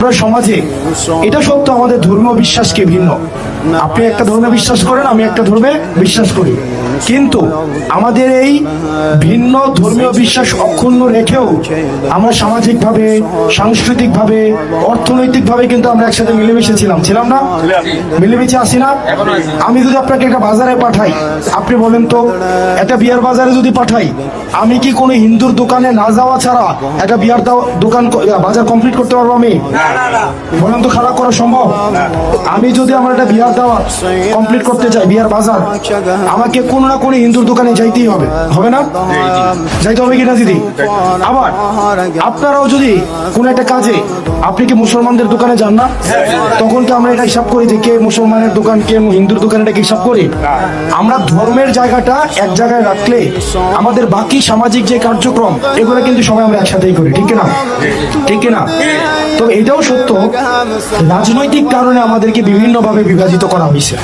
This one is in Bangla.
আমরা সমাজে এটা সত্য, আমাদের ধর্মীয় বিশ্বাসকে ভিন্ন। আপনি একটা ধর্মে বিশ্বাস করেন, আমি একটা ধর্মে বিশ্বাস করি, কিন্তু আমাদের এই ভিন্ন ধর্মীয় বিশ্বাস অক্ষুণ্ণ রেখেও আমরা সামাজিকভাবে, সাংস্কৃতিকভাবে, অর্থনৈতিকভাবে কিন্তু আমরা একসাথে মিলেমিশে ছিলাম না? মিলেমিশে আসি না? আমি যদি আপনাকে একটা বাজারে পাঠাই, আপনি বলেন তো, একটা বিয়ার বাজারে যদি পাঠাই, আমি কি কোনো হিন্দুর দোকানে না যাওয়া ছাড়া একটা বিয়ার দোকান বাজার কমপ্লিট করতে পারবো? আমি বলেন তো, খারাপ করা সম্ভব? আমি যদি আমার একটা বিয়ার দেওয়া কমপ্লিট করতে চাই, বিয়ার বাজার, আমাকে কোনো না কোনো হিন্দুর দোকানে যাইতেই হবে, হবে না? যাইতে হবে কিনা দিদি? আবার আপনারাও যদি কোনো একটা কাজে, আপনি কি মুসলমানদের দোকানে যান না? তখন কি আমরা এটা হিসাব করি যে কে মুসলমানের দোকান, কে হিন্দুর দোকান, এটা কি হিসাব করি? আমরা ধর্মের জায়গাটা এক জায়গায় রাখলে আমাদের বাকি সামাজিক যে কার্যক্রম, এগুলো কিন্তু সবাই আমরা একসাথেই করি, ঠিক না? ঠিক না? তো এটাও সত্য, রাজনৈতিক কারণে আমাদেরকে বিভিন্নভাবে বিভাজিত করা হয়েছে।